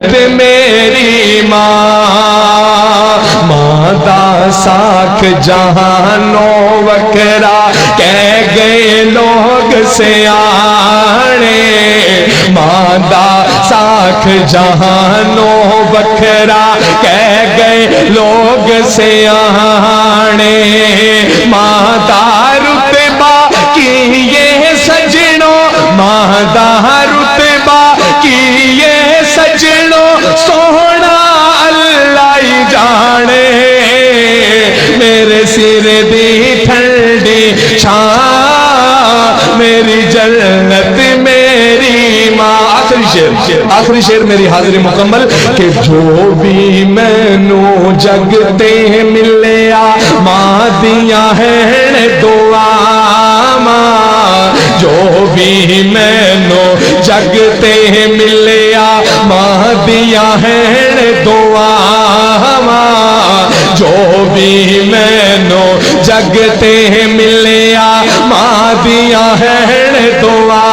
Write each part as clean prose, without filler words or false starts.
میری ماں دا ساکھ جہانوں وکرا کہہ گئے لوگ سیانے، ماں دا ساکھ جہانوں وکرا کہہ گئے لوگ سیانے، ماں دا رتبہ کی یہ سجنوں، ماں دا رتبہ کی یہ سجنوں سونا اللہ ہی جانے، میرے سر دی ٹھنڈی چھاں میری جنت میری ماں۔ آخری شعر میری حاضری مکمل کہ جو بھی مینو جگ تے ملیا ماں دیاں ہیں دعا ماں، جو بھی مینو جگ تے ملیا ماں دیاں ہیں دعا ماں، جو بھی مینو جگ تے ملیا ماں دیاں ہیں دعا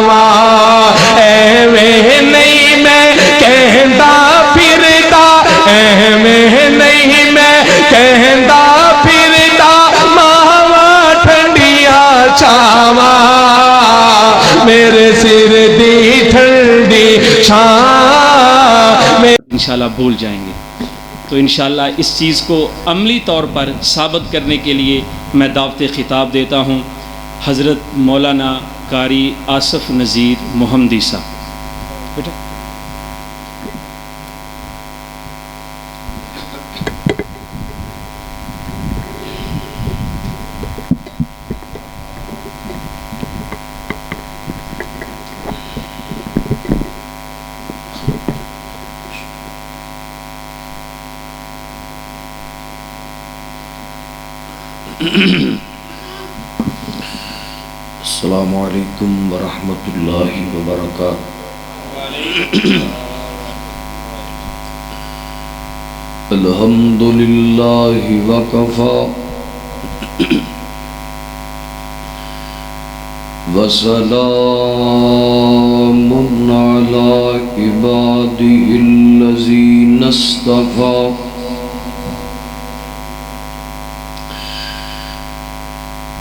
ماں، ایویں نہیں میں کہندا پھردا، ایویں نہیں میں کہندا پھردا، ماواں ٹھنڈیاں چھاواں میرے سر دی ٹھنڈی چھاں۔ انشاءاللہ بھول جائیں گے، تو انشاءاللہ اس چیز کو عملی طور پر ثابت کرنے کے لیے میں دعوت خطاب دیتا ہوں حضرت مولانا قاری آصف نذیر محمدی صاحب۔ بیٹا السلام علیکم ورحمۃ اللہ وبرکاتہ۔ الحمد للہ وکفی وسلام علی عبادہ الذین اصطفی۔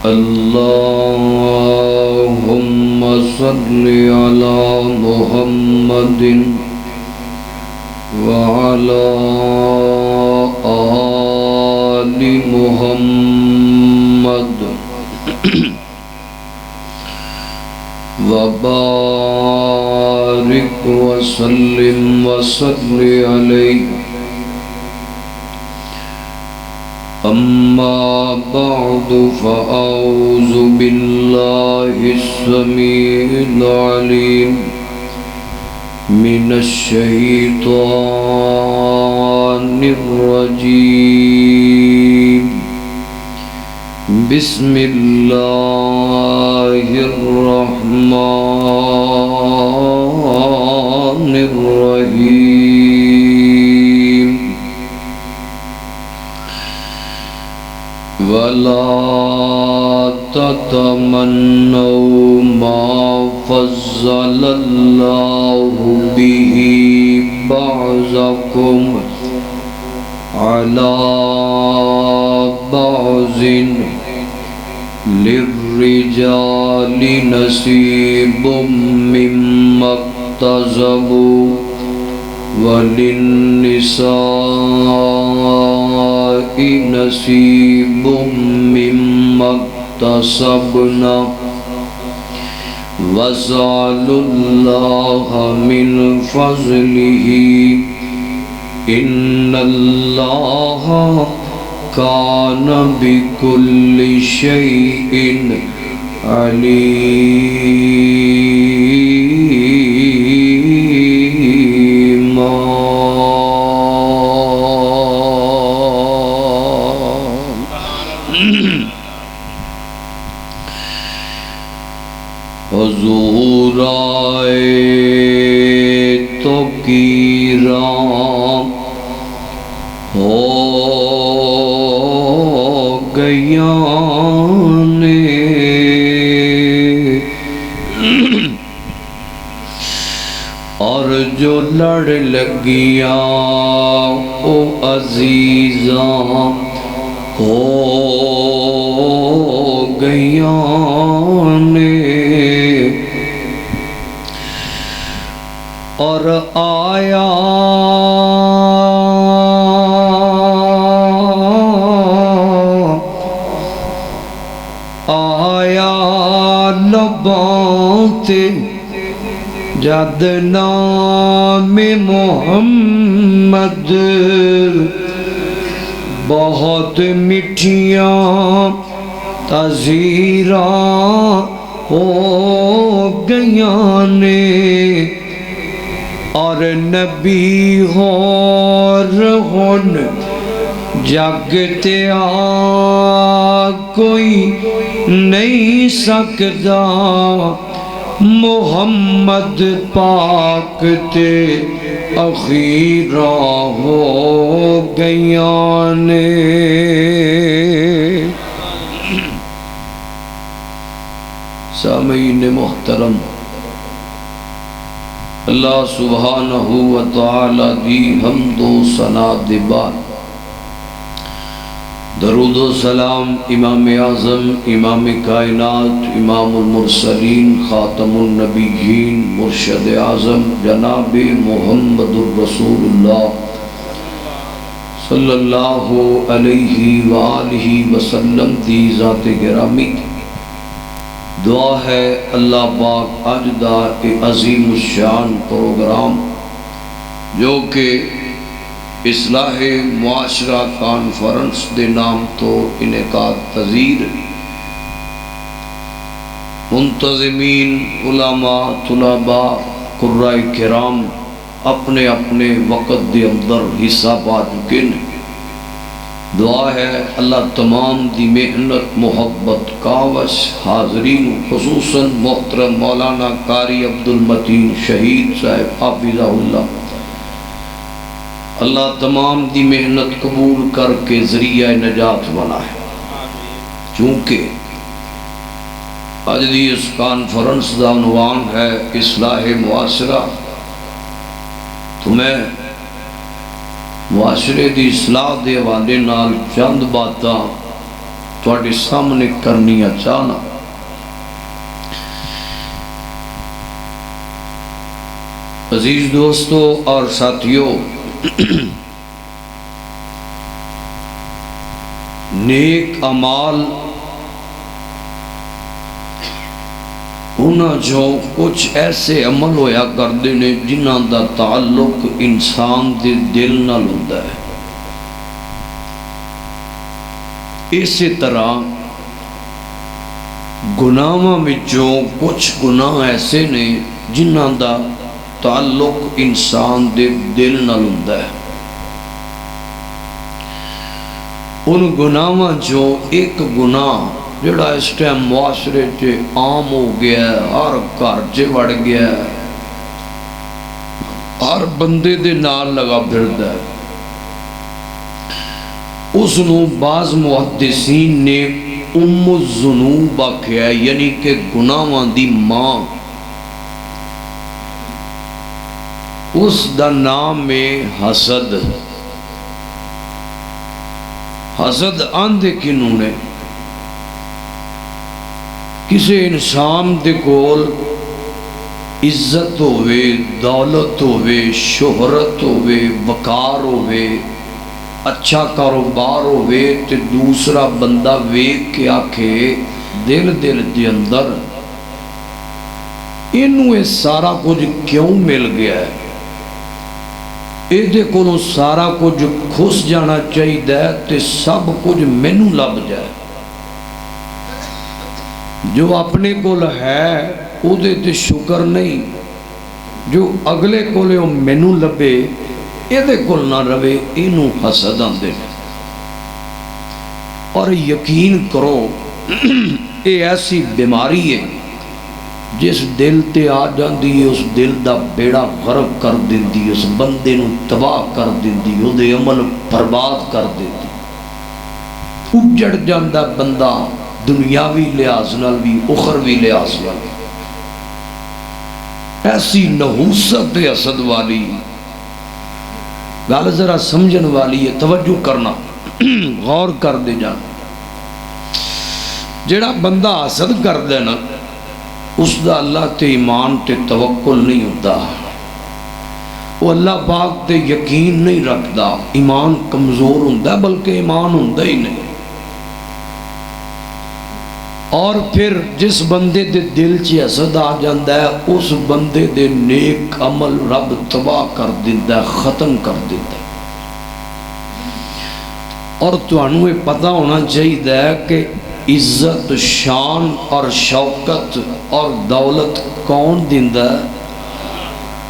اللہم صل علی محمد وعلی آل محمد وبارک وسلم وصلی علیہ۔ اما بعد فاعوذ باللہ السمیع العلیم من الشیطان الرجیم، بسم اللہ الرحمن الرحیم۔ ولا تتمنوا ما فضل اللہ به بعضکم على بعض، للرجال نصیب مما اکتسبوا وللنساء نصیب مما اکتسبن، واسألوا اللہ من فضلہ ان اللہ کان بکل شیء علیما۔ حضور آئے تو گیراں ہو گیاں نے، اور جو لڑ لگیاں او عزیزاں ہو گئیاں نے اور آیا لباں تے جد نام محمد بہت مٹھیاں تذیراں ہو گئیاں نے اور نبی ہور ہن جگ تے کوئی نہیں سکدا محمد پاک تے اخیراں ہو گئیاں نے سامعین محترم، اللہ سبحانہ و تعالی دی حمد و ثنا دے بعد درود و سلام امام اعظم، امام کائنات، امام المرسلین، خاتم النبیین، مرشد اعظم جناب محمد الرسول اللہ صلی اللہ علیہ وآلہ وسلم دی ذات گرامی دعا ہے اللہ پاک اج دا عظیم الشان پروگرام جو کہ اصلاح معاشرہ کانفرنس دے نام تو انعقاد پذیر منتظمین، علماء، طلباء، قرآء کرام اپنے اپنے وقت دے اندر حصہ پا چکے ہیں۔ دعا ہے اللہ تمام دی محنت محبت کاوش حاضرین خصوصاً محترم مولانا قاری عبدالمتین شہید صاحب حافظہ اللہ، اللہ تمام دی محنت قبول کر کے ذریعہ نجات بنائے۔ چونکہ آج دی اس کانفرنس دا عنوان ہے اصلاح معاشرہ، تو میں معاشرے دی اصلاح دے حوالے نال چند باتاں تواڈے سامنے کرنی چاہنا۔ عزیز دوستو اور ساتھیو، نیک اعمال انہاں جو کچھ ایسے عمل ہویا کردے نے جنہاں دا تعلق انسان دے دل نال ہوندا ہے۔ اسی طرح گناہاں وچوں کچھ گناہ ایسے نے جنہاں دا تعلق انسان دے دل نال ہوندا ہے۔ ان گناہاں جو ایک گناہ جڑا اس ٹائم معاشرے چے عام ہو گیا ہے، ہر گھر چے وڑ گیا ہے، ہر بندے دے نال لگا پھردا ہے، اس نو بعض محدثین نے ام الذنوب آکھیا ہے، یعنی کہ گناہاں دی ماں۔ اس دا نام ہے حسد۔ حسد آندے کنوں نے کسی انسان دے کول عزت ہوئے، دولت ہوئے، شہرت ہوئے، وقار ہوئے، اچھا کاروبار ہوئے تے دوسرا بندہ ویکھ کے آکھے دل دے اندر اینوں اے سارا کچھ کیوں مل گیا ہے، اے دے کولوں سارا کچھ کھس جانا چاہیے تے سب کچھ مینوں لب جائے۔ جو اپنے کول ہے او دے تے شکر نہیں، جو اگلے کولے او مینوں لبے اے دے کول نہ رہے، اینوں حسد آندے نے۔ اور یقین کرو اے ایسی بیماری ہے جس دل تے آ جاندی ہے، اس دل دا بیڑا غرق کر دیندی، اس بندے نو تباہ کر دیندی، او دے عمل برباد کر دیندی، اجڑ جاندا بندہ دنیاوی لحاظ نال بھی اخروی لحاظ نال۔ ایسی نحوست حسد والی گل ذرا سمجھن والی ہے، توجہ کرنا، غور کر دے جان۔ جڑا بندہ حسد کردا ہے نا، اس دا اللہ تے ایمان تے توکل نہیں ہوتا، وہ اللہ پاک تے یقین نہیں رکھدا، ایمان کمزور ہوندا بلکہ ایمان ہوندا ہی نہیں۔ اور پھر جس بندے دے دل چ حسد آ جاندا ہے، اس بندے دے نیک عمل رب تباہ کر دیندا ہے، ختم کر دیندا ہے۔ اور تانوں یہ پتہ ہونا چاہیے کہ عزت، شان اور شوکت اور دولت کون دیندا ہے؟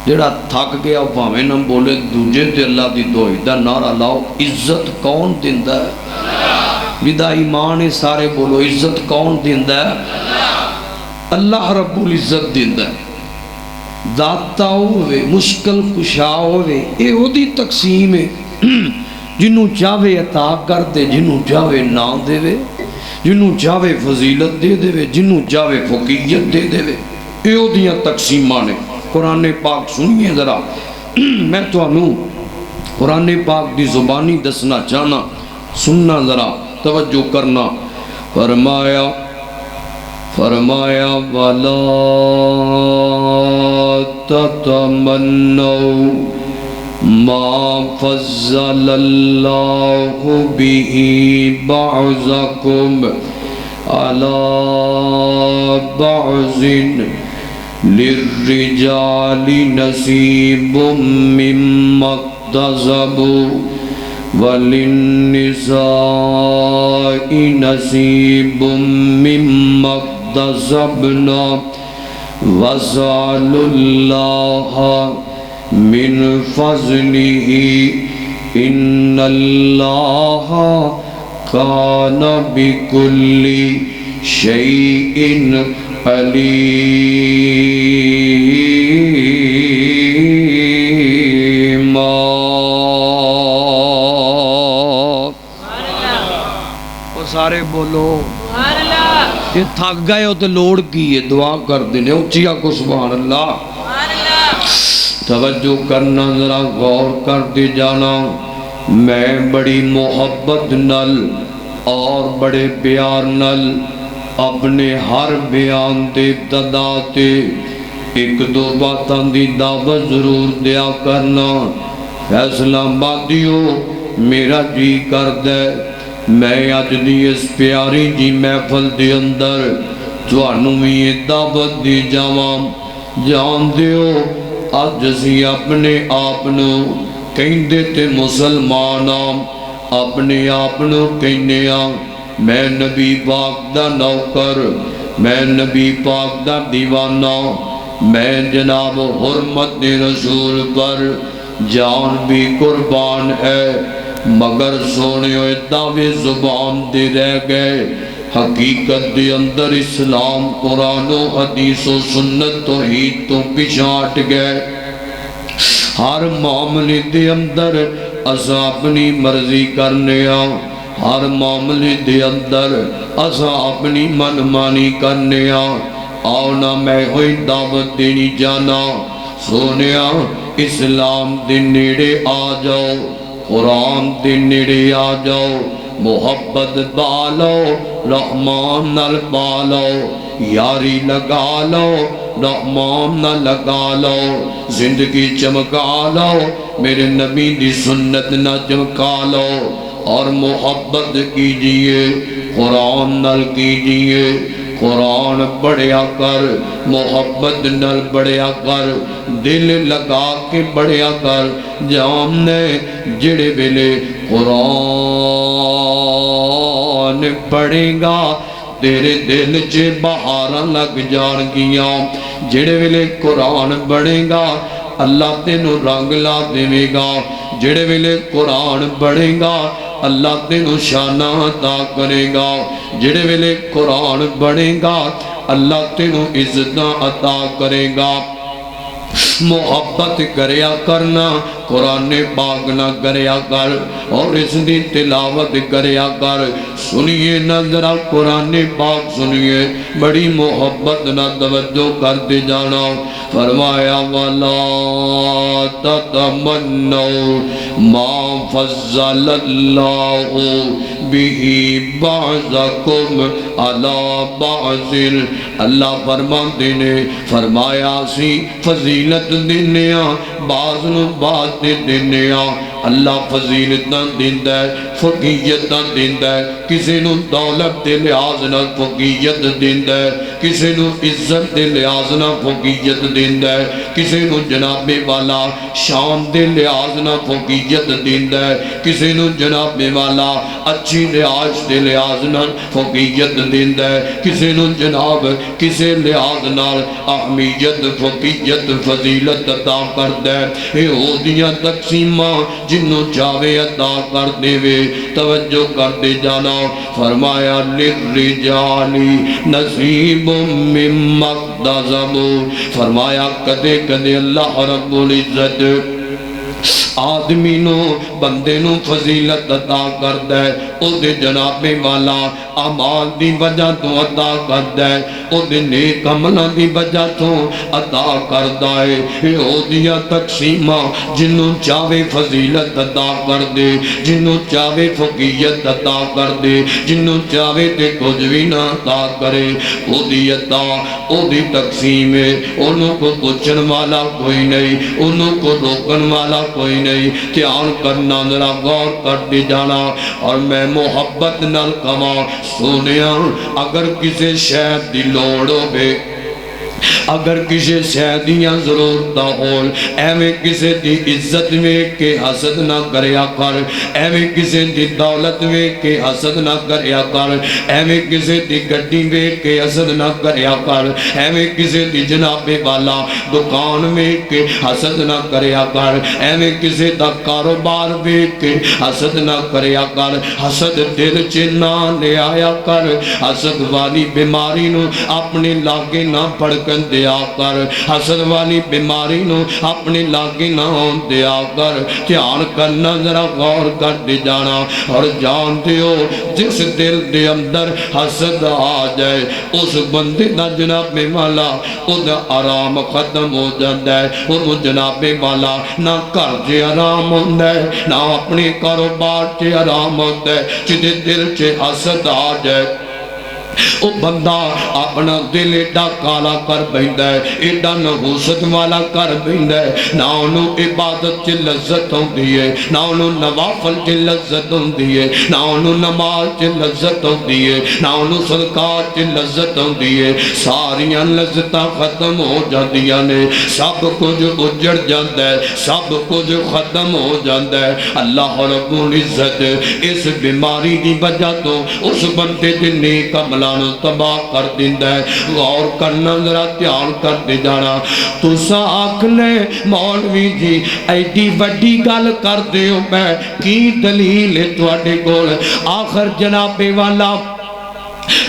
جڑا تھک گیا بھاویں نہ بولے، دوجے تے اللہ دی دوئی دا نعرہ لاؤ، عزت کون دیندا ہے؟ جدا ایمان ہے سارے بولو، عزت کون دیندا ہے؟ اللہ رب العزت دیندا ہے۔ داتا ہوئے، مشکل کشا ہوئے، اے او دی تقسیم ہے، جنہوں چاہے عطا کر دے، جنہوں چاہے نہ دے وے، جنہوں چاہے فضیلت دے دے وے، جنہوں چاہے فقیت دے دے وے، اے او دیاں تقسیمان نے۔ قرآن پاک سنیے ذرا، میں تو انہوں قرآن پاک دی زبانی دسنا چاہنا، سننا ذرا، توجہ کرنا۔ فرمایا وَلَا تَتَمَنَّوْا مَا فَضَّلَ اللَّهُ بِهِ بَعْضَكُمْ عَلَى بَعْضٍ لِلرِّجَالِ نَصِيبٌ مِّمَّا اكْتَسَبُوا وَلِلنِّسَاءِ نَصِيبٌ مِّمَّا اكْتَسَبْنَا وَاسْأَلُوا اللَّهَ مِنْ فَضْلِهِ إِنَّ اللَّهَ كَانَ بِكُلِّ شَيْءٍ عَلِيمًا۔ سارے بولو یہ تھک گئے ہو تو لوڑ کی ہے، دعا کر دینے اچھیا کو سبحان اللہ۔ توجہ کرنا ذرا، غور کر دی جانا۔ میں بڑی محبت نل اور بڑے پیار نل اپنے ہر بیان دے ابتدا تے ایک دو باتاں دی دعوت ضرور دیا کرنا۔ فیصلہ بادیو میرا جی کر دے میں اج دی اس پیاری جی محفل دے اندر تانوں بھی یہ دعوت دی جاواں۔ جان دیو اج اسی اپنے آپنو کہندے تے مسلماناں، اپنے آپنو کہنے آں میں نبی پاک دا نوکر، میں نبی پاک دا دیوانہ، میں جناب حرمت رسول پر جان بھی قربان ہے، مگر سونے ہوئے دعوے زبان دے رہ گئے۔ حقیقت دے اندر اسلام، قرآن و حدیث و سنت توحید تو پچھاٹ گئے۔ ہر معاملے دے اندر اسا اپنی مرضی کرنے آں، ہر معاملے دے اندر اسا اپنی من مانی کرنے آں۔ آؤ نہ میں ہوئی دعوت دینی جانا، سونے آں اسلام دے نیڑے آ جاؤ، قرآن دے نیڑے آ جاؤ، محبت بالو رحمان نال بالو، یاری لگا لو رحمان نہ لگا لو، زندگی چمکا لو میرے نبی دی سنت نہ چمکا لو، اور محبت کیجئے قرآن نال کیجئے، قرآن بڑھیا کر، محبت نال بڑھیا کر، دل لگا کے بڑھیا کر۔ جامنے جڑے ویلے قرآن پڑھے گا تیرے دل چے بہاراں لگ جان گیاں، جڑے ویلے قرآن پڑھے گا اللہ تینوں رنگ لا دے گا، جڑے ویلے قرآن پڑھے گا اللہ تینوں شانہ عطا کرے گا، جڑے ویلے قرآن پڑھے گا اللہ تینوں عزتاں عطا کرے گا۔ محبت کریا کرنا، قرآن پاک نہ کریا کر اور اس دی تلاوت کریا کر۔ سنیے نہ ذرا قرآن پاک سنیے، بڑی محبت نہ توجہ کرتے جانا۔ فرمایا وَلَا تَتَمَنَّوْا مَا فَضَّلَ اللَّهُ بِهِ بَعْضَكُمْ عَلَى بَعْضٍ۔ اللہ فرماتے نے فرمایا سی فضیلت دنیا بعض نو بعض دے دنیا۔ اللہ فضیلت دیندہ ہے، فقیت دیندہ ہے، کسی نو دولت دے لحاظ نہ فقیت دیندہ ہے، کسی نو عزت دے لحاظ نہ فقیت دیندہ ہے، کسی نو جناب والا شان دے لحاظ نہ فقیت دیندہ ہے، کسی نو جناب والا اچھی لحاظ دے لحاظ نہ فقیت دیندہ ہے، کسی نو جناب کسی لحاظ نال اہمیت فقیت فضیلت عطا کرتا ہے۔ اے ہو دیاں تقسیماں جنوں چاہے عطا کر دے وے، توجہ کر دے جانا۔ فرمایا للرجال نصیب مما اکتسبوا، فرمایا کدے کدے اللہ رب العزت آدمی نو بندے نو فضیلت عطا کردا ہے، او دے جناب والا اعمال دی وجہ تو عطا کردا ہے، او دے نیک عملاں دی وجہ تو عطا کردا ہے۔ اے او دیا تقسیماں جنوں چاہے فضیلت عطا کر دے، جنوں چاہے فقیت عطا کر دے، جنوں چاہے تے کچھ بھی نہ عطا کرے، او دی عطا او دی تقسیم ہے، انہوں کو پوچھن والا کوئی نہیں، انہوں کو روکن والا کوئی نہیں۔ دھیان کرنا ذرا غور کرتے جانا اور میں محبت نال کما سونیا، اگر کسی شہد دی لوڑ ہوے، اگر کسی شہدیاں ضرورتاں ہون، ایویں کسی دی عزت ویکھ کے حسد نہ کریا کر، ایویں کسی دی دولت ویکھ کے حسد نہ کریا کر، ایویں کسی دی گڈی ویکھ کے حسد نہ کریا کر، ایویں کسی دی جناب والا دکان ویکھ کے حسد نہ کریا کر، ایویں کسی دا کاروبار ویکھ کے حسد نہ کریا کر۔ حسد دل چ نہ لے آیا کر، حسد والی بیماری نو اپنے لاگے نہ پڑکن دیا کر، حسد والی بیماری نو اپنے لاگے نہ ہون دیا کر۔ دھیان کرنا ذرا غور کر دے جانا اور جان دیو جس دل دے اندر حسد آ جائے اس بندے دا جناب والا او دا آرام ختم ہو جاتا ہے، انہوں جناب والا نہ گھر چ آرام ہوندا ہے نہ اپنے کاروبار چ آرام ہوندا ہے۔ جدے دل چ حسد آ جائے او بندہ اپنا دل ایڈا کالا کر بیندا ہے، ایڈا نحوست والا کر بیندا ہے، نہ انہوں عبادت چ لذت ہوندی ہے، نہ انہوں نوافل چ لذت ہوندی ہے، نہ انہوں نماز چ لذت ہوندی ہے، نہ انہوں صدقات چ لذت ہوندی ہے۔ ساریاں لذتاں ختم ہو جاندیاں نے، سب کچھ اجڑ جاندا ہے، سب کچھ ختم ہو جاندا ہے۔ اللہ رب العزت اس بیماری دی وجہ تو اس بندے دے نیک عمل تباہ کر دیندہ ہے۔ غور کرنا ذرا دھیان کر دے جانا۔ تسا آکھ لے مولوی جی ایڈی وڈی گل کر دے ہو، میں کی دلیل ہے تواڈے کول؟ آخر جناب والا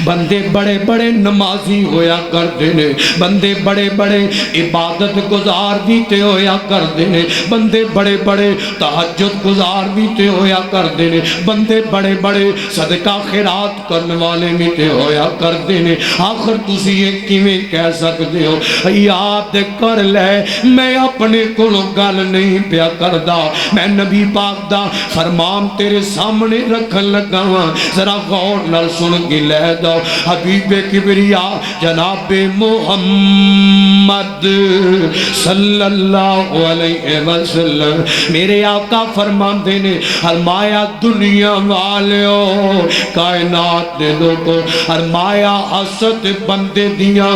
بندے بڑے بڑے نمازی ہویا کرتے ہیں، بندے بڑے بڑے عبادت گزار بھی تے ہویا کرتے ہیں، بندے بڑے بڑے تہجد گزار بھی تے ہویا کرتے ہیں، بندے بڑے بڑے صدقہ خیرات کرنے والے بھی تے ہویا کرتے ہیں۔ آخر تسی یہ کیویں کہہ سکتے ہو؟ یاد کر لے میں اپنے کولوں گل نہیں پیا کردا، میں نبی پاک دا فرمان تیرے سامنے رکھن لگا ہاں، ذرا غور نال سن کے لے جاؤ۔ حبیب کبریا جناب محمد صلی اللہ علیہ وسلم میرے آقا فرماندے نے، فرمایا دنیا والیو کائنات دے لوگوں، فرمایا حسد بندے دیاں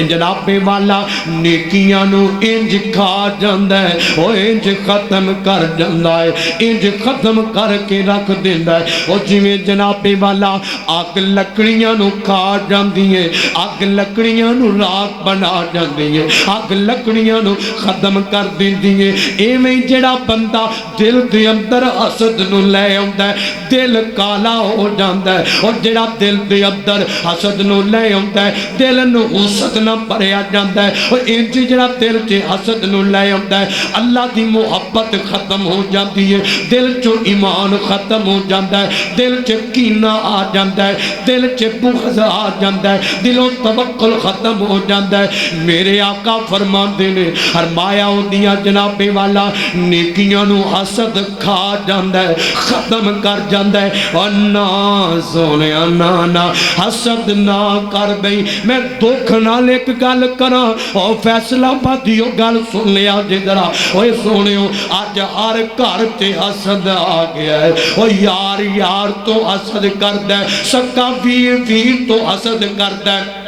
جناب والا نیکیاں نو انج کھا جاندا ہے، او انج ختم کر جاندا ہے، انج ختم کر کے رکھ دیندا ہے۔ او جویں جناب والا آگ لکڑیاں نو کھا جاندی ہے، اگ لکڑیاں نو راکھ بنا جاندی ہے، اگ لکڑیاں نو ختم کر دیندی ہے۔ ایویں جڑا بندہ دل دے اندر حسد نو لے آندا ہے دل کالا ہو جاندا ہے، اور جڑا دل دے اندر حسد نو لے آندا ہے دل نو حسد نہ بھریا جاندا ہے، اور انج جڑا دل چ حسد نو لے آندا ہے اللہ دی محبت ختم ہو جاندی ہے، دل چ ایمان ختم ہو جاندا ہے، دل چ کینہ آ جاندا ہے، دل چ بغض آ جاندا ہے، دلوں توکل ختم ہو جاندا ہے۔ میرے آقا فرماندے نے فرمایا اودیاں جناب والا نیکیاں نو حسد کھا جاندا ہے، ختم کر جاندا ہے۔ اور نہ سونیا نہ حسد نہ کر بئی، میں دکھ نال ایک گل کراں او فیصلہ بادیو گل سن لیا جے ذرا، اوے سونیو اج ہر گھر تے حسد آ گیا ہے، او یار یار تو حسد کردا ہے، سکا ویر ویر تو حسد کردا ہے،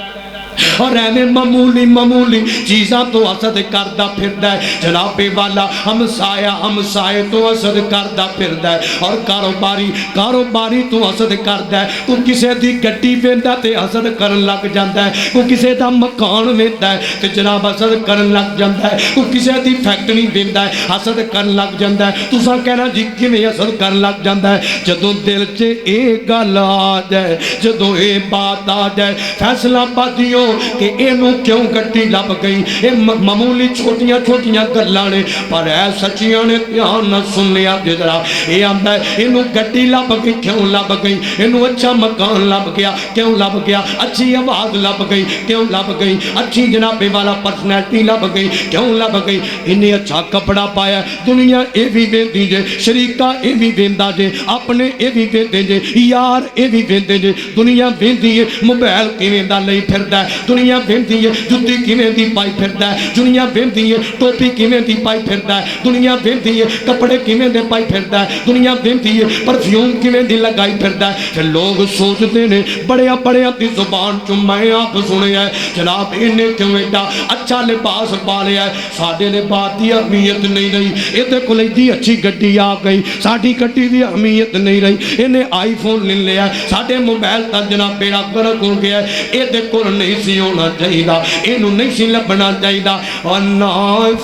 اور ایویں معمولی چیزاں تو حسد کردا پھردا ہے۔ جناب والا ہمسایہ تو حسد کردا پھردا ہے، اور کاروباری تو حسد کردا ہے۔ تو کسے دی گڈی ویندا تے حسد کرن لگ جاندا ہے، کو کسے دا مکان ویندا ہے تے جناب حسد کرن لگ جاندا ہے، کو کسے دی فیکٹری ویندا ہے حسد کرن لگ جاندا ہے۔ تساں کہنا جی کیویں حسد کرن لگ جاندا ہے؟ جدوں دل 'چ اے گل آ جائے، جدوں اے بات آ جائے فیصلہ بادیوں کہ اینو کیوں گڈی لب گئی، اے معمولی چھوٹیاں گلاں نے، پر اے سچیاں نے دھیان نہ سن لیا جے ذرا۔ اے آندا ہے اینو گڈی لب گئی، کیوں لب گئی؟ اینو اچھا مکان لب گیا، کیوں لب گیا؟ اچھی آواز لب گئی، کیوں لب گئی؟ اچھی جناب والا پرسنالٹی لب گئی، کیوں لب گئی؟ انہیں اچھا کپڑا پایا، دنیا اے بھی ویندی جے، شریکہ اے بھی ویندا جے، اپنے اے بھی ویندے جے، یار اے بھی ویندے جے، دنیا ویندی ہے موبائل کیویں دا لئی پھردا ہے، دنیا ویندی ہے جُتی کیویں دی پائی پھردا ہے، دنیا ویندی ہے ٹوپی کیویں دی پائی پھردا ہے، دنیا ویندی ہے کپڑے کیویں دے پائی پھردا ہے، دنیا ویندی ہے پرفیوم کیویں دی لگائی پھردا ہے۔ پھر لوگ سوچدے نے بڑیاں دی زبان چوں میں آپ سنیا ہے جناب انہیں کیوں ایڈا اچھا لباس پا لیا ہے، ساڈے لباس دی اہمیت نہیں رہی، ایدے کول ایڈی اچھی گڈی آ گئی، ساڈی گڈی دی اہمیت نہیں رہی، انہیں آئی فون لے لیا، ساڈے موبائل تا جناب بیڑا گرک ہو گیا ہے، ایدے کول نہیں سی ہونا چاہیے، اینو نہیں سی لبنا چاہیے۔ اور نہ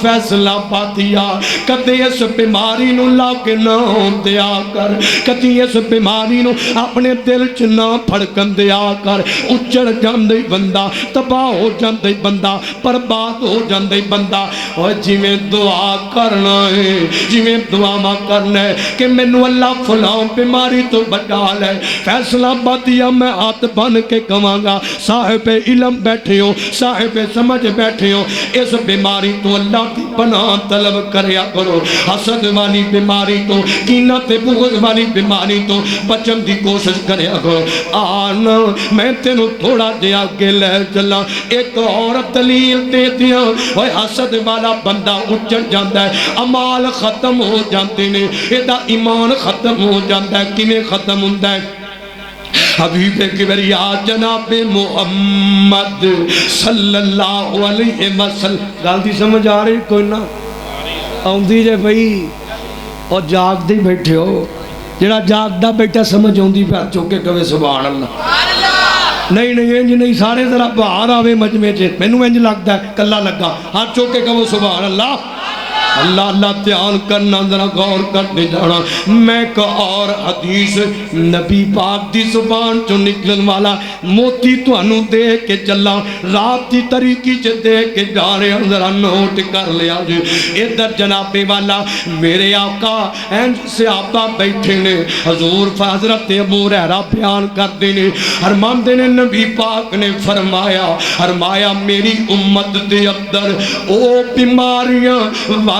فیصلہ پاتیا کدے اس بیماری نو لا کے نہ دیا کر، کدی اس بیماری نو اپنے دل چ نہ پھڑکن دیا کر، اچڑ جاندے بندہ، تباہ ہو جاندے بندہ، برباد ہو جاندے بندہ۔ اور جی میں دعا کرنا ہے، جی میں دعا ماں کرنا ہے کہ مینوں اللہ فلاں بیماری تو بچا لے، فیصلہ پاتیا میں ہاتھ بن کے کہاں گا صاحب علم بیٹھے ہو، صاحب سمجھ بیٹھے ہو، اس بیماری تو اللہ کی پناہ طلب کریا کرو، حسد والی بیماری تو، کینہ تے بغض والی بیماری تو بچن دی کوشش کریا کرو۔ آنا میں تینوں تھوڑا جہا آگے لے چلا، ایک اور دلیل دے دیا، وہ حسد والا بندہ اچڑ جاندہ ہے، امال ختم ہو جاندے نے، ایدہ ایمان ختم ہو جاندہ ہے، کیویں ختم ہوندہ ہے؟ حبیب کبریا جناب محمد صلی اللہ علیہ وسلم، گالتی سمجھ آ رہی کوئی نہ آؤندی جے بھئی، اور جاگ دی بیٹھے ہو، جڑا جاگ دا بیٹھا سمجھ آؤندی پہ چوکے کبھے سبحان اللہ، نہیں انج نہیں، سارے ذرا باہر آوے مجمع چے، میں نو انج لگتا ہے کلا لگا، ہاتھ چوکے کبھے سبحان اللہ۔ اللہ دھیان کرنا، ذرا غور کرنے جانا۔ میں ایک اور حدیث نبی پاک دی زبان چوں نکلن والا موتی تانوں دے کے چلا، رات دی طریقی چ دے کے جا رہے ہیں، ذرا نوٹ کر لیا جی۔ ادھر جناب والا میرے آقا صحابہ بیٹھے نے، حضور حضرت ابو ہریرہ بیان کرتے نے، فرماندے نے نبی پاک نے فرمایا میری امت دے اندر او بیماریاں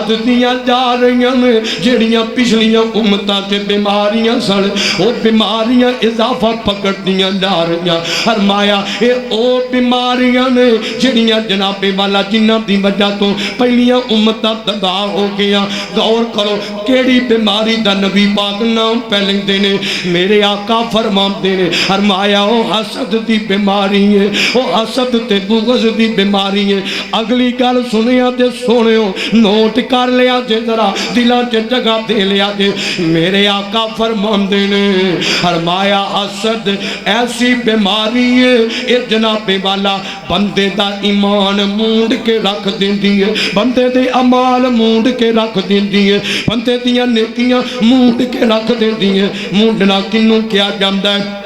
دیا جا رہی ہیں جڑیاں پچھلیاں امتاں سے بیماریاں سن، وہ بیماریاں اضافہ پکڑ دیا جا رہی ہیں۔ فرمایا اے او بیماریاں نے جڑیاں جناب والا جنہ دی وجہ تو پہلیاں امتاں تباہ ہو گیا۔ غور کرو کیڑی بیماری دا نبی پاک نام پہلے دینے، میرے آقا فرماندے نے، فرمایا او حسد دی بیماری ہے، او حسد تے بغض دی بیماری ہے۔ اگلی گل سنیا تے سنیو، نوٹ کر لیا جے ذرا دلاں چ جگہ دے لیا جے میرے آقا فرماندے نے فرمایا حسد ایسی بیماری ہے اے جناب والا بندے دا ایمان مونڈ کے رکھ دیندی ہے بندے دے اعمال مونڈ کے رکھ دیندی ہے بندے دیاں نیکیاں مونڈ کے رکھ دیندی ہے مونڈنا کنوں کیا جاندا ہے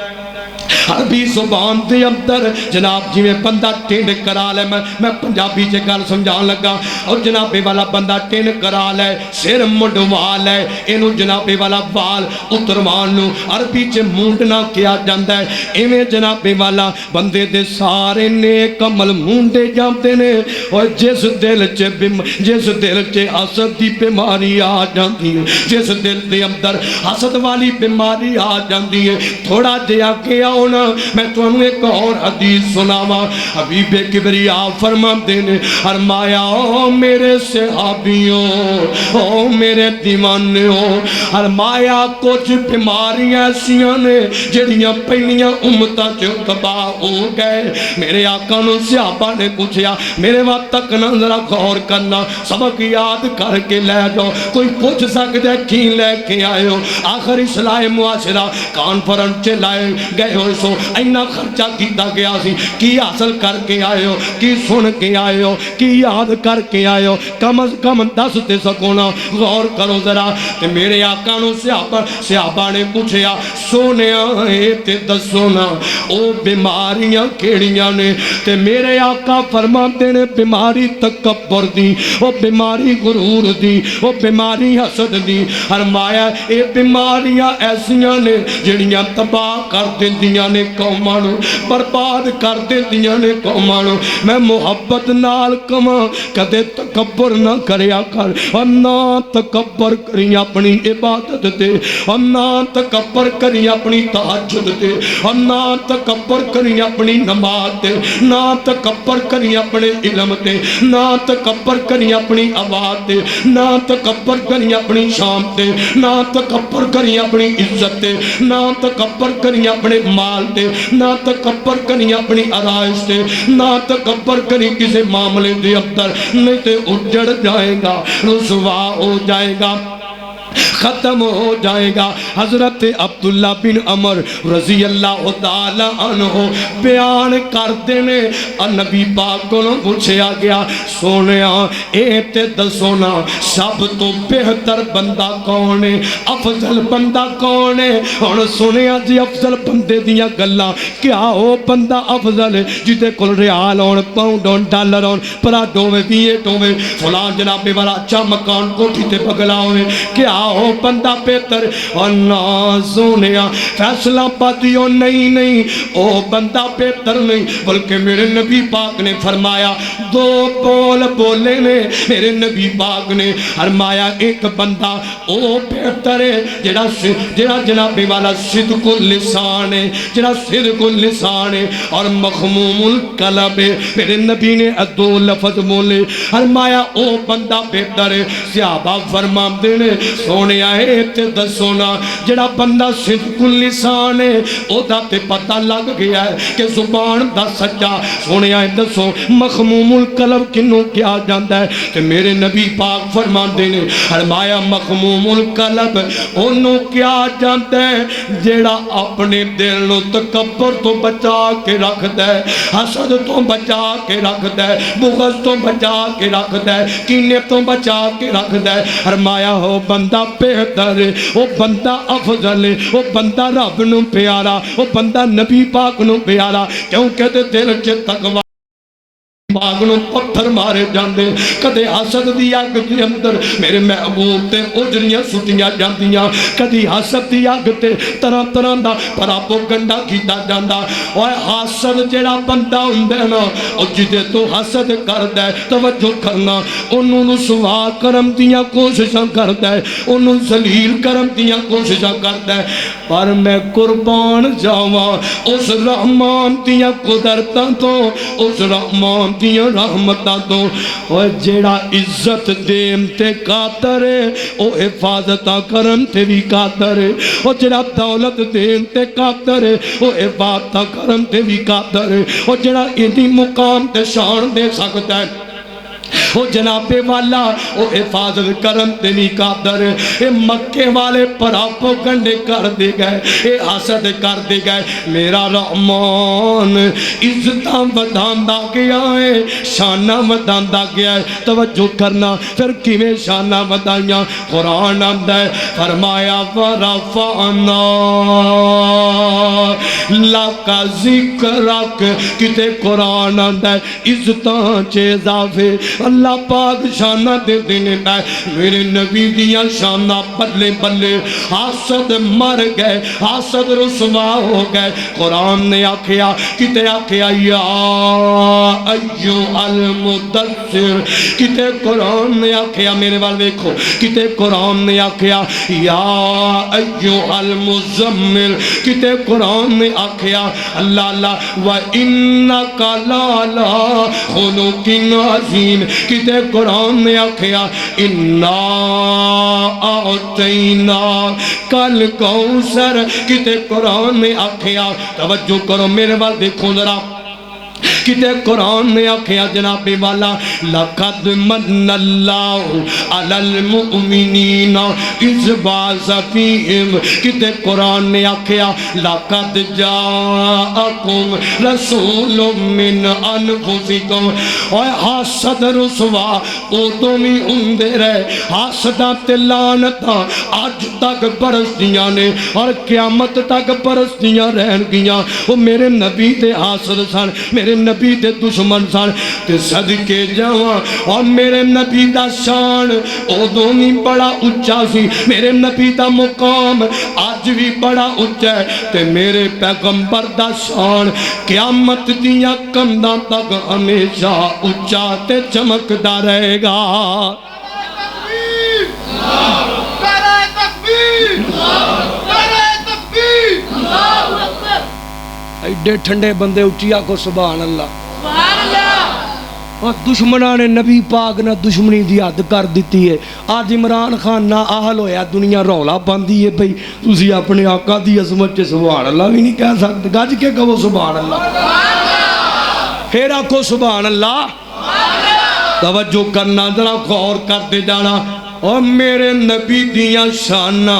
عربی زبان دے اندر جناب جی میں بندہ ٹینڈ کرا لے میں پنجابی چے گل سمجھان لگا اور جناب والا بندہ ٹینڈ کرا لے سر مڈوا لے اینو جناب والا بال اتروان نو عربی چے مونڈنا کیا جاندا ہے ایویں جناب والا بندے دے سارے نیک عمل مونڈے جاندے نے اور جس دل چے حسد دی بیماری آ جاندی ہے جس دل دے اندر حسد والی بیماری آ جاندی ہے تھوڑا جہا کہ آؤ میں تو انہوں ایک اور حدیث سناوا حبیب کبریا فرماتے نے فرمایا او میرے صحابیوں او میرے دیوانیوں فرمایا کچھ بیماریاں ایسیاں نے جڑیاں پہلیاں امتاں چ تباہ ہو گئے میرے آقا نو صحابہ نے پوچھا میرے وقت تک نہ ذرا غور کرنا سبق یاد کر کے لے جاؤ کوئی پوچھ سکتا ہے کی لے کے آئے ہو آخر اصلاح معاشرہ کانفرنس چ لائے گئے ہو سو اینا خرچہ کیتا گیا سی کی حاصل کر کے آئے ہو کی سن کے آئے ہو کی یاد کر کے آئے ہو کم از کم دس تے سکونا غور کرو ذرا تے میرے آقا نو صحابہ نے پوچھیا سونیا اے تے دسونا او بیماریاں کیڑیاں نے تے میرے آقا فرماتے نے بیماری تکبر دی او بیماری غرور دی او بیماری حسد دی فرمایا اے بیماریاں ایسیاں نے جڑیاں تباہ کر دیندیاں نے قوماں نو برباد کر دیندیاں نے قوماں نو میں محبت نال کواں کدے تکبر نہ کریا کر اور نہ تکبر کری اپنی عبادت تے اور نہ تکبر کری اپنی تہجد تے اور نہ تکبر کری اپنی نماز تے نہ تکبر کری اپنے علم تے نہ تکبر کری اپنی آواز تے نہ تکبر کری اپنی شان تے نہ تکبر کری اپنی عزت تے نہ تکبر کری اپنے مال تے نہ تکبر کری اپنی آرائش تے نہ تکبر کری کسی معاملے دے اندر نہیں تے اجڑ جائے گا رسوا ہو جائے گا ختم ہو جائے گا حضرت عبداللہ بن عمر رضی اللہ تعالی عنہ بیان کرتے نے نبی پاک کو پوچھا گیا سونیا اے تے دسونا سب تو بہتر بندہ کون ہے افضل بندہ کون ہے اور سونیا جی افضل بندے دیاں گلاں کیا ہو بندہ افضل ہے جدے کل ریال ہون پاؤنڈ ہون ڈالر ہون پراڈو میں ویٹوں میں فلان جناب والا اچھا مکان کوٹھی تے بگلا ہوئے کیا ہو بندہ بہتر اور نہ سونیا فیصلہ پاتیوں نہیں او بندہ بہتر نہیں بلکہ میرے نبی پاک نے فرمایا دو بول بولے نے میرے نبی پاک نے فرمایا ایک بندہ او بہتر ہے جڑا جناب والا صدق اللسان ہے جڑا صدق اللسان ہے اور مخموم القلب ہے میرے نبی نے دو لفظ بولے فرمایا او بندہ بہتر ہے صحابہ فرماتے نے سونے آئے تے دسونا جڑا بندہ صدق اللسان ہے او دا تے پتہ لگ گیا ہے کہ زبان دا سچا سونے آئے دسو مخموم القلب کنوں کیا جاندہ ہے کہ میرے نبی پاک فرماندے نے فرمایا مخموم القلب انہوں کیا جاندہ ہے جڑا اپنے دل نو تکبر تو بچا کے رکھ دے حسد تو بچا کے رکھ دے بغض تو بچا کے رکھ دے کینے تو بچا کے رکھ دے فرمایا ہو بندہ بہتر ہے وہ بندہ افضل ہے وہ بندہ رب نو پیارا وہ بندہ نبی پاک نو پیارا کیونکہ دل چ تقوی باغنوں پتھر مارے جاندے کدے حسد دی آگ دے اندر میرے محبوب تے اجریاں سٹیاں جاندیاں کدی حسد دی آگ تے طرح طرح دا پراپو گنڈا کیتا جاندا اوے حسد جڑا بندہ ہوندے نا او جدے تو حسد کردا ہے توجہ کرنا اونوں رسوا کرم دیاں کوششاں کردا ہے اونوں ذلیل کرم دیاں کوششاں کردا ہے پر میں قربان جاواں اس رحمان دیاں قدرتاں تو اس رحمان دیاں رحمتاں تو اور جیڑا عزت دین تے قادر ہے او حفاظتاں کرن تے بھی قادر ہے اور جیڑا دولت دین تے قادر ہے او حفاظتاں کرن تے بھی قادر ہے اور جیڑا اتنی مقام تے شان دے سکتا ہے وہ جناب والا وہ حفاظت کرن تے نہیں قادر اے مکے والے پراپو گنڈے کر دے گئے اے حسد کر دے گئے میرا رحمان عزتاں وداندا گیا ہے شانہ وداندا گیا ہے توجہ کرنا پھر کیویں شانہ ودائیاں قرآن آندا ہے فرمایا ورفعنا لکا ذکرک کتے قرآن آندا ہے عزتاں چے اضافے اللہ پاک شانہ دے دینے پہ میرے نبی دیاں شانہ بلے بلے حسد مر گئے حسد رسوا ہو گئے قرآن نے آکھیا کتے آکھیا یا ایو المدثر کتے قرآن نے آکھیا میرے وال دیکھو کتے قرآن نے آکھیا یا ایو المزمل کتے قرآن نے آکھیا اللہ اللہ وَإِنَّكَ لَعَلَىٰ خُلُقٍ عَظِيمٍ کتے قرآن نے آکھیا اِنَّا أَعْطَيْنَا کل کوثر کتے قرآن نے آکھیا توجہ کرو میرے وال دیکھو ذرا کتے قرآن نے آکھیا جناب والا لَقَدْ مَنَّ اللَّهُ عَلَى الْمُؤْمِنِينَ إِذْ بَعَثَ فِيهِمْ کتے قرآن نے آکھیا لَقَدْ جَاءَكُمْ رَسُولٌ مِّنْ أَنفُسِكُمْ اوہ حسد رسوا ادوں بھی ہوندے رہے حسداں تے لعنتاں اج تک برسدیاں نے اور قیامت تک برسدیاں رہن گیاں وہ میرے نبی تے حسد سن میرے نبی دے دشمن سن تے صدقے جاواں اور میرے نبی دا شان ادوں بھی بڑا اچا سی میرے نبی دا مقام اج بھی بڑا اچا ہے تے میرے پیغمبر دا شان قیامت دیاں کنداں تک ہمیشہ اچا تے چمکدا رہے گا ایڈے ٹھنڈے بندے اٹھیا کو سبحان اللہ اور دشمنہ نے نبی پاک نہ دشمنی دی حد کر دیتی ہے آج عمران خان نہ آہل ہویا دنیا رولا باندھی ہے بھئی تسی اپنے آقا دی عظمت سے سبحان اللہ بھی نہیں کہہ سکتے گج کے کہو سبحان اللہ پھر آکو سبحان اللہ توجہ کرنا ذرا غور کرتے جانا اور میرے نبی دیاں شانہ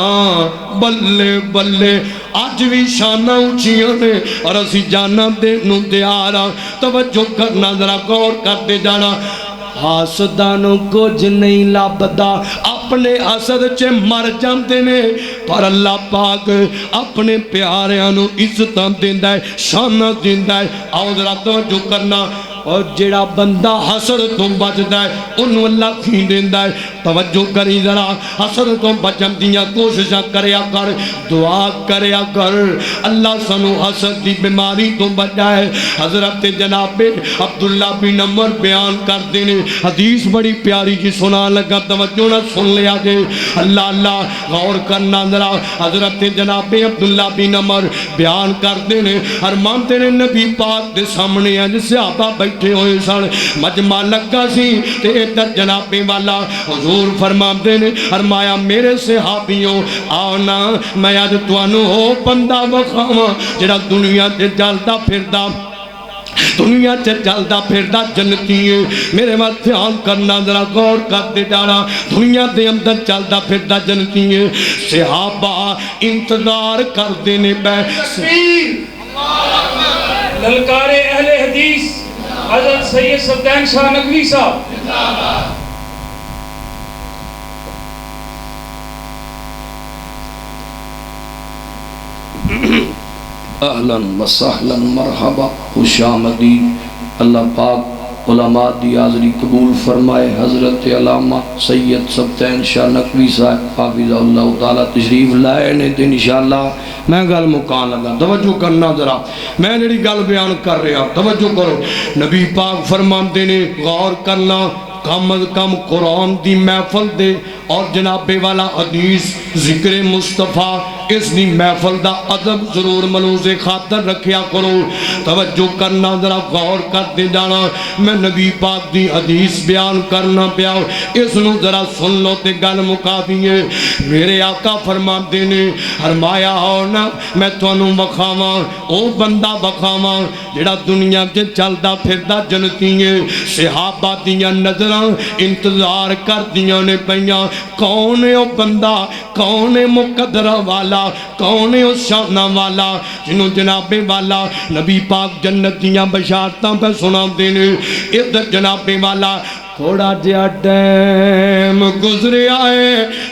بلے بلے آج بھی شانہ اونچیاں نے اور اسی جانا دے نو دیارا توجہ کرنا ذرا غور کرتے جانا حاسدانوں کو نہیں لابدا اپنے حسد چے مر جاندے نے پر اللہ پاک اپنے پیاریاں نو عزتاں دیندا ہے شانہ دیندا ہے آؤ ذرا توجہ کرنا اور جڑا بندہ حسد تو بچدا ہے انہوں اللہ کھین دیندا ہے توجہ کری ذرا حسد تو بچن دیاں کوششاں کریا کر دعا کریا کر اللہ سنو حسد دی بیماری تو بچائے حضرت جناب عبداللہ بن عمر بیان کر دینے حدیث بڑی پیاری جی سنا لگا توجہ نہ سن لیا جے اللہ اللہ غور کرنا ذرا حضرت جناب عبداللہ بن عمر بیان کر دینے ارمان تیرے نبی پاک دے سامنے ہیں جسے آبا بیٹھے ہوئے سن مجمع لگا سی تے ادھر جناب والا حضور فرما دینے فرمایا میرے صحابیوں آنا میں آج توانو ہو بندہ وخاواں جڑا دنیا تے جلدا پھردا دنیا سے چلدا پھردا جنتی ہے میرے وقت دھیان کرنا ذرا غور کرتے جانا دنیا دے اندر چلدا پھردا جنتی ہے صحابہ انتظار کر دینے پہ للکار اہل حدیث حضرت سید سلطان شاہ نقوی صاحب اہلاً و سہلاً مرحبا خوش آمدید اللہ پاک علماء دی حاضری قبول فرمائے حضرت علامہ سید سلطان شاہ نقوی صاحب حافظ اللہ تعالیٰ تشریف لائے نے تو انشاءاللہ میں گل مکان لگا توجہ کرنا ذرا میں جڑی گل بیان کر رہا توجہ کرو نبی پاک فرماندے نے غور کرنا کم از کم قرآن دی محفل دے اور جناب والا حدیث ذکر مصطفیٰ اس دی محفل دا ادب ضرور ملوز خاطر رکھیا کرو. توجہ کرنا ذرا غور کرتے جانا. میں نبی پاک دی حدیث بیان کرنا پیا, اس نو ذرا سن لو تے گل مکا دیئے. میرے آقا فرماتے نے فرمایا ہو نا میں تانوں وکھاواں او بندہ وکھاواں جڑا دنیا تے چلدا پھردا جنتی ہے. صحابہ دیاں نظراں انتظار کردیاں نے پیاں کون ہے او بندہ, کون ہے مقدرہ والا, کون ہے او شانہ والا جنہوں جناب والا نبی پاک جنت دیاں بشارتاں پہ سنا دینے. ادھر جناب والا تھوڑا جہا ٹائم گزرے آئے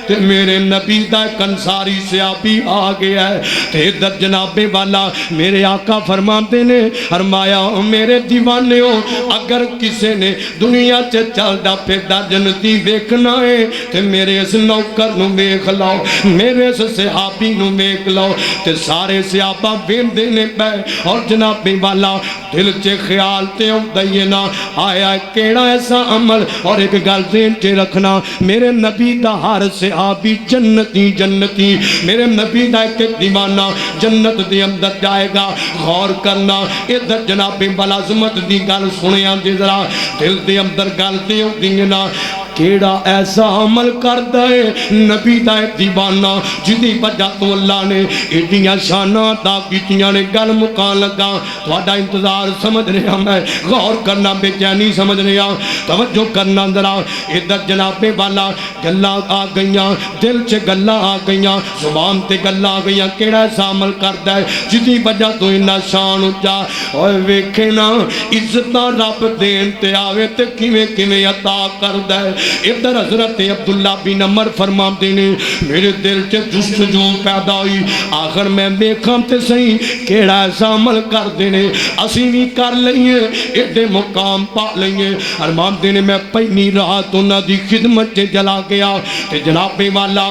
تے میرے نبی دا ایک انصاری صحابی آ گیا ہے. تے ادھر جناب والا میرے آقا فرماتے نے فرمایا میرے دیوانے ہو اگر کسی نے دنیا سے چلدا پھردا جنتی ویکھنا ہے تے میرے اس نوکر نو ویکھ لو, میرے اس صحابی نو ویکھ لو. تے سارے صحابہ ویندے نے پے اور جناب والا دل چے خیال تے ہوندا ہی نا آیا کیڑا ایسا عمل. اور ایک گل ذہن چ رکھنا میرے نبی دا ہر صحابی جنتی جنتی, میرے نبی دا ایک دیوانہ جنت دے اندر جائے گا. غور کرنا ادھر جناب والا عظمت دی گل سنیا جی ذرا دل دے اندر گل تے ہوندی نا کیڑا ایسا عمل کردا ہے نبی دا دیوانہ جدی وجہ تو اللہ نے ایڈیاں شاناں عطا کیتیاں نے. گل مکان لگا تہاڈا انتظار سمجھ رہا میں, غور کرنا بے چینی سمجھ رہا, توجہ کرنا ذرا. ادھر جناب والا گلاں آ گئیاں, دل چ گلاں آ گئیاں, زبان تے گلاں آ گئیاں کیڑا ایسا عمل کردا ہے جدی وجہ تو انہاں شان اونچا. اوے ویکھے نا عزتاں رب دین تے آوے تے کیویں کیویں عطا کردا ہے. ادھر حضرت عبداللہ بن عمر فرماتے نے میرے دل چ جستجو پیدا ہوئی آخر میں دیکھاں تے صحیح کیڑا ایسا عمل کر دینے اسی بھی کر لئیے ایڈے مقام پا لئیے. فرماتے نے میں پہلی رات انہاں دی خدمت چ جلا گیا تے جناب والا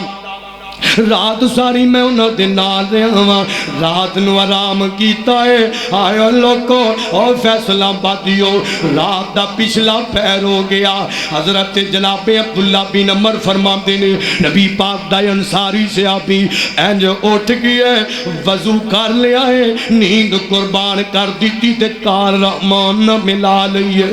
رات ساری میں انہوں دے نال رہا ہاں, رات نو آرام کیتا ہے. آئے لوگو اور فیصلہ بادیو رات دا پچھلا پیر ہو گیا. حضرت جناب عبداللہ بن عمر فرماتے نے نبی پاک دا انصاری صحابی انج اٹھ گئے وضو کر لیا ہے نیند قربان کر دیتی تے کار رحمان نہ ملا لئیے.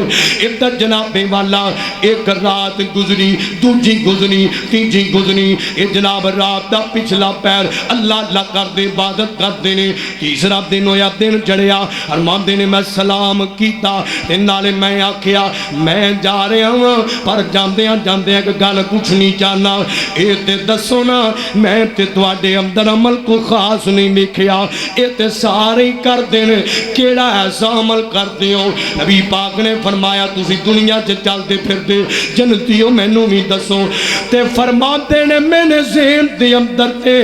ادھر جناب والا ایک رات گزری دوجی گزری تیجی گزری اے جناب رات دا پچھلا پیر اللہ اللہ کر دے عبادت کر دے نے. تیسرا دن ہویا دن جڑیا فرمان دے نے میں سلام کیتا تے نالے میں آکھیا میں جا رہا ہوں پر جاندیاں جاندیاں ایک گل پوچھنی چاہنا اے تے دسو نا میں تے تواڈے اندر عمل کو خاص نہیں ویکھیا اے تے سارے کر دے نے کیڑا ایسا عمل کردے ہو. نبی پاک نے فرمایا تسی دنیا چ چلدے پھردے جنتیو مینوں وی دسو تے فرماتے نے میں نے ذہن دے اندر تے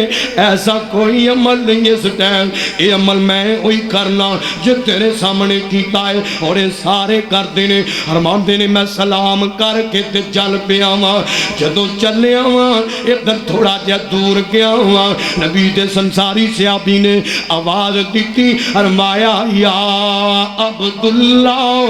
ایسا کوئی عمل نہیں اس ٹائم اے عمل میں وہی کرنا جو تیرے سامنے کیتا ہے اور اے سارے کر دینے. فرمان دینے میں سلام کر کے تے چل پیا ہاں. جدوں چلیا ہاں ادھر تھوڑا جا دور گیا ہاں نبی دے انصاری صحابی نے آواز دیتی فرمایا یا عبداللہ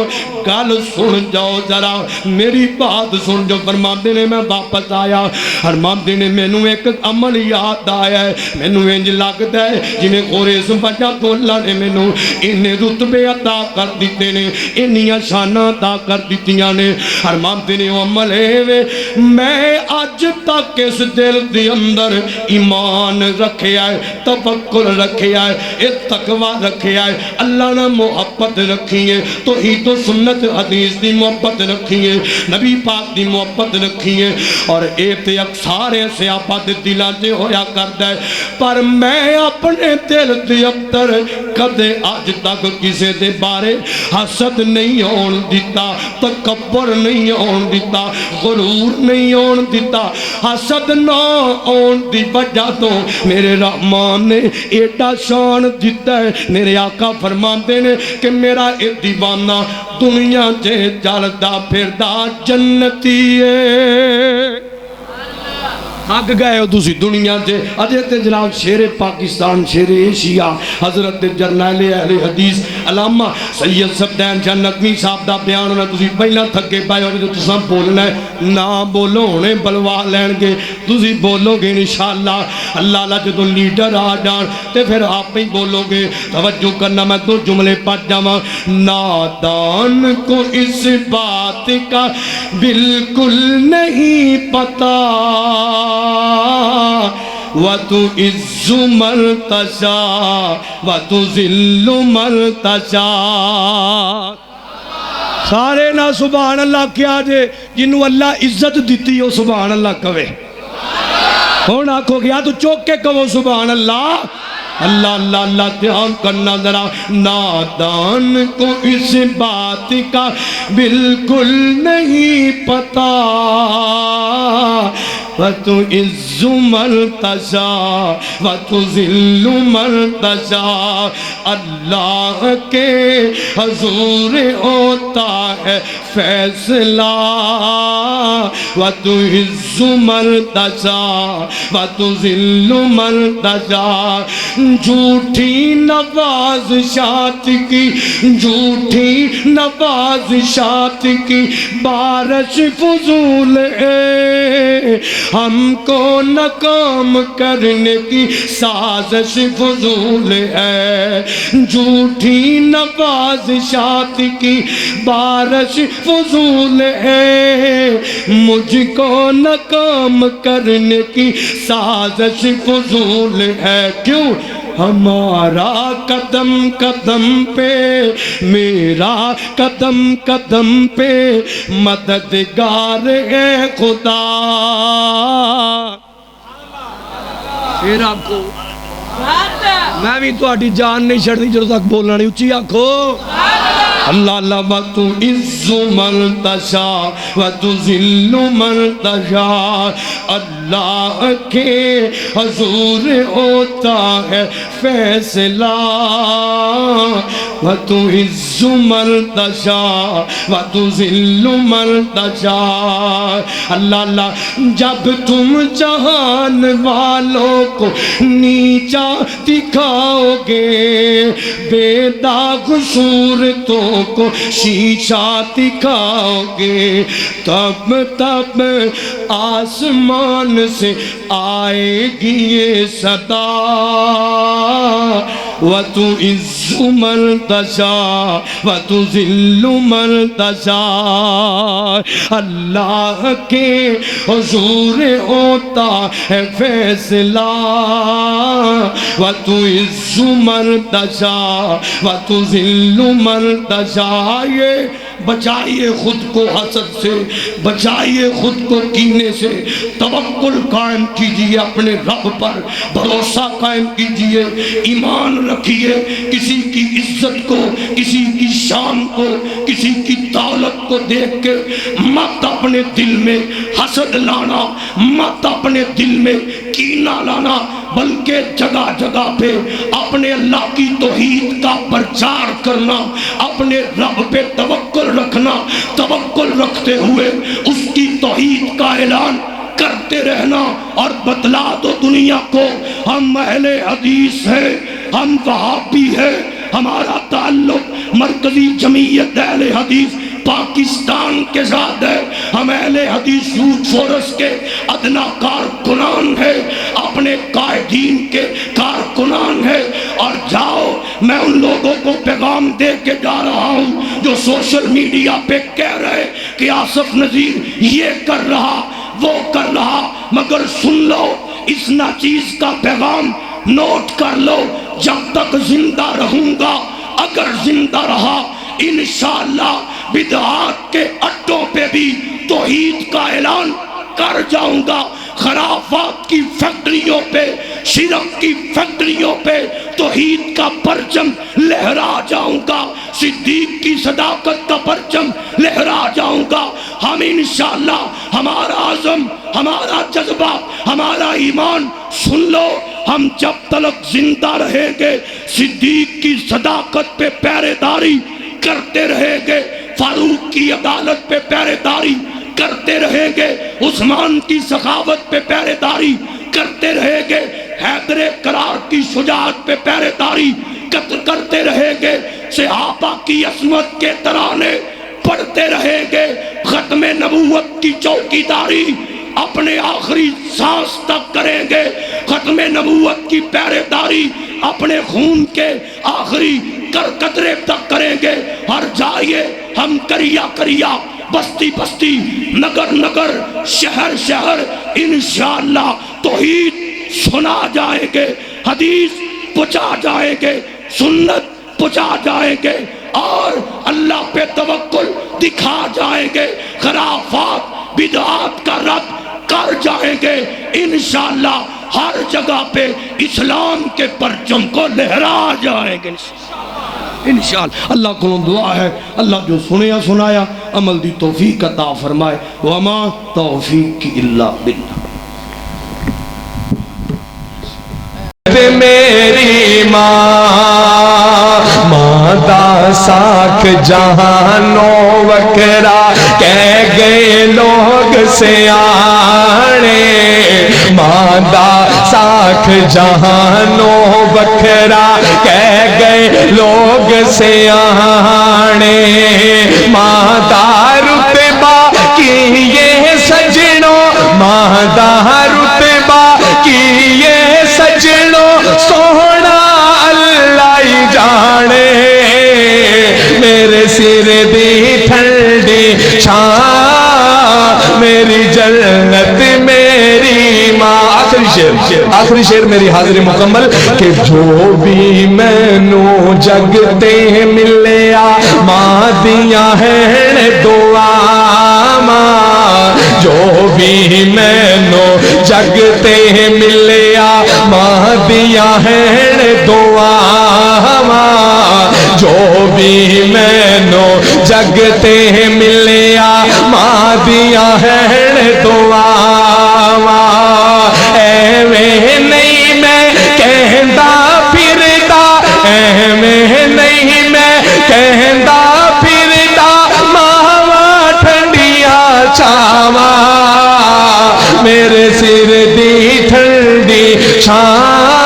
گل سن جاؤ ذرا میری بات سن جو. فرمان دینے میں واپس آیا فرمان دینے مینوں ایک عمل یاد آیا ہے مینوں انج لگدا ہے جویں قریش وجہ تو اللہ نے مینوں انہیں رتبے عطا کر دیتے نے انیاں شاناں عطا کر دتیاں نے. فرماتے نے عمل ہے میں اج تک اس دل دے اندر ایمان رکھیا ہے توکل رکھیا ہے تقوی رکھیا ہے اللہ نہ محبت رکھی ہے توحید و سنت حدیث دی محبت رکھی ہے نبی پاک دی محبت رکھی ہے اور اے تے اکثر صحابہ دے دلاں تے ہویا کردا ہے. پر میں اپنے دل دے اندر کدے اج تک کسے دے بارے حسد نہیں ہون دیتا تکبر نہیں ہون دیتا غرور نہیں ہون دیتا. حسد نہ ہون دی وجہ تو میرے رحمان نے ایڈا شان دیتا ہے. میرے آقا فرماتے نے کہ میرا اے دیوانہ دنیا چے چلدا پھردا جنتی ہے. تھک گئے ہو تسی دنیا سے اجے تے جناب شیر پاکستان شیر ایشیا حضرت جرنیل اہل حدیث علامہ سید صفدین شاہ نقوی صاحب دا بیان ہونا تسی پہلا تھکے پائے اور جو تساں بولنا ہے نہ بولو ہونے بلوا لین گے تسی بولو گے انشاءاللہ اللہ اللہ جدو لیڈر آ جان تے پھر آپ ہی بولو گے توجہ کرنا میں دو جملے پڑھ جاواں نادان کو اس بات کا بالکل نہیں پتا وَتُعِزُّ مَن تَشَاءُ وَتُذِلُّ مَن تَشَاءُ سارے نہ سبحان اللہ کیا جے جنہوں اللہ عزت دیتی ہو سبحان اللہ کہے ہون آنکھو گیا تو چوک کے کہو سبحان اللہ اللہ اللہ اللہ دھیان کرنا ذرا نادان کو اس بات کا بالکل نہیں پتا وَتُعِزُّ مَن تَشَاءُ وَتُذِلُّ مَن تَشَاءُ اللہ کے حضور ہوتا ہے فیصلہ وَتُعِزُّ مَن تَشَاءُ وَتُذِلُّ مَن تَشَاءُ جھوٹی نوازشات کی جھوٹی نوازشات کی بارش فضول ہے ہم کو ناکام کرنے کی سازش فضول ہے جھوٹی نوازشات کی بارش فضول ہے مجھ کو ناکام کرنے کی سازش فضول ہے کیوں ہمارا قدم قدم پہ میرا قدم قدم پہ مددگار ہے خدا پھر آپ کو میں بھی تو آٹی جان نہیں چھڑ دی جو تک بولنا نہیں اچھی آنکھو اللہ اللہ وَتُعِزُّ مَن تَشَاءُ وَتُذِلُّ مَن تَشَاءُ اللہ کے حضور ہوتا ہے فیصلہ وَتُعِزُّ مَن تَشَاءُ وَتُذِلُّ مَن تَشَاءُ اللہ اللہ جب تم جہان والوں کو نیچا دکھاؤ گے بے داغ صورتوں کو شیشہ دکھاؤ گے تب تب آسمان سے آئے گی یہ صدا وَتُعِزُّ مَن تَشَاءُ وَتُذِلُّ مَن تَشَاءُ اللہ کے حضور ہوتا ہے فیصلہ وَتُعِزُّ مَن تَشَاءُ وَتُذِلُّ مَن تَشَاءُ بچائیے خود کو حسد سے بچائیے خود کو کینے سے توکل قائم کیجئے اپنے رب پر بھروسہ قائم کیجئے ایمان رکھیے کسی کی عزت کو کسی کی شان کو کسی کی دولت کو دیکھ کے مت اپنے دل میں حسد لانا مت اپنے دل میں کینہ لانا بلکہ جگہ جگہ پہ اپنے اللہ کی توحید کا پرچار کرنا اپنے رب پہ توکل رکھنا توکل رکھتے ہوئے اس کی توحید کا اعلان کرتے رہنا اور بتلا دو دنیا کو ہم اہل حدیث ہیں ہم وہابی ہیں ہمارا تعلق مرکزی جمعیت اہل حدیث پاکستان کے ساتھ ہے ہم اہل حدیث یوتھ فورس کے ادنا کارکنان ہیں اپنے قائدین کے کارکنان ہیں اور جاؤ میں ان لوگوں کو پیغام دے کے جا رہا ہوں جو سوشل میڈیا پہ کہہ رہے کہ آصف نذیر یہ کر رہا وہ کر رہا مگر سن لو اس ناچیز کا پیغام نوٹ کر لو جب تک زندہ رہوں گا اگر زندہ رہا انشاءاللہ بدعات کے اڈوں پہ بھی توحید کا اعلان کر جاؤں گا خرافات کی فیکٹریوں پہ شرک کی فیکٹریوں پہ توحید کا پرچم لہرا جاؤں گا صدیق کی صداقت کا پرچم لہرا جاؤں گا ہم انشاءاللہ ہمارا عزم ہمارا جذبہ ہمارا ایمان سن لو ہم جب تلک زندہ رہیں گے صدیق کی صداقت پہ پہرے داری کرتے رہیں گے فاروق کی عدالت پہ پہرے داری کرتے رہیں گے، عثمان کی سخاوت پہ پہرے داری کرتے رہیں گے، حیدر کرار کی شجاعت پہ پہرے داری کرتے رہیں گے، صحابہ کی عصمت کے ترانے پڑھتے رہیں گے، ختم نبوت کی چوکیداری اپنے آخری سانس تک کریں گے، ختم نبوت کی پہرے داری اپنے خون کے آخری قطرے تک کریں گے۔ ہر جائے ہم کریا کریا، بستی بستی، نگر نگر، شہر شہر، انشاءاللہ توحید سنا جائیں گے، حدیث پہنچا جائیں گے، سنت پہنچا جائیں گے، اور اللہ پہ توکل دکھا جائیں گے، خرافات بدعات کا رد کر جائیں گے، انشاءاللہ ہر جگہ پہ اسلام کے پرچم کو لہرا جائیں گے انشاءاللہ۔ اللہ کو دعا ہے اللہ جو سنیا سنایا عمل دی توفیق عطا فرمائے، وما توفیق الا باللہ۔ میری ماں دا ساکھ جہانوں وکرا کہہ گئے لوگ سیانے، ماں دا ساکھ جہانوں وکرا کہہ گئے لوگ سیانے، ماں دا رتبہ کی یہ سجنوں، ماں دا رتبہ کی یہ سجنوں سونا اللہ ہی جانے، میرے سر دی ٹھنڈی چھاں میری جنت میری ماں۔ آخری شعر میری حاضری مکمل کہ جو بھی مینوں جگ تے ملیا ماں دیاں ہیں دعا، ماں جو بھی مینوں جگ تے ملیا ماں دیاں ہیں دعا، ماں جو بھی مینوں جگ تے ملیا ماں دیاں ہیں دعا، ایویں نہیں میں کہندا پھردا، ایویں نہیں میں کہندا پھردا، ماواں ٹھنڈیاں چھاواں میرے سر دی ٹھنڈی چھاواں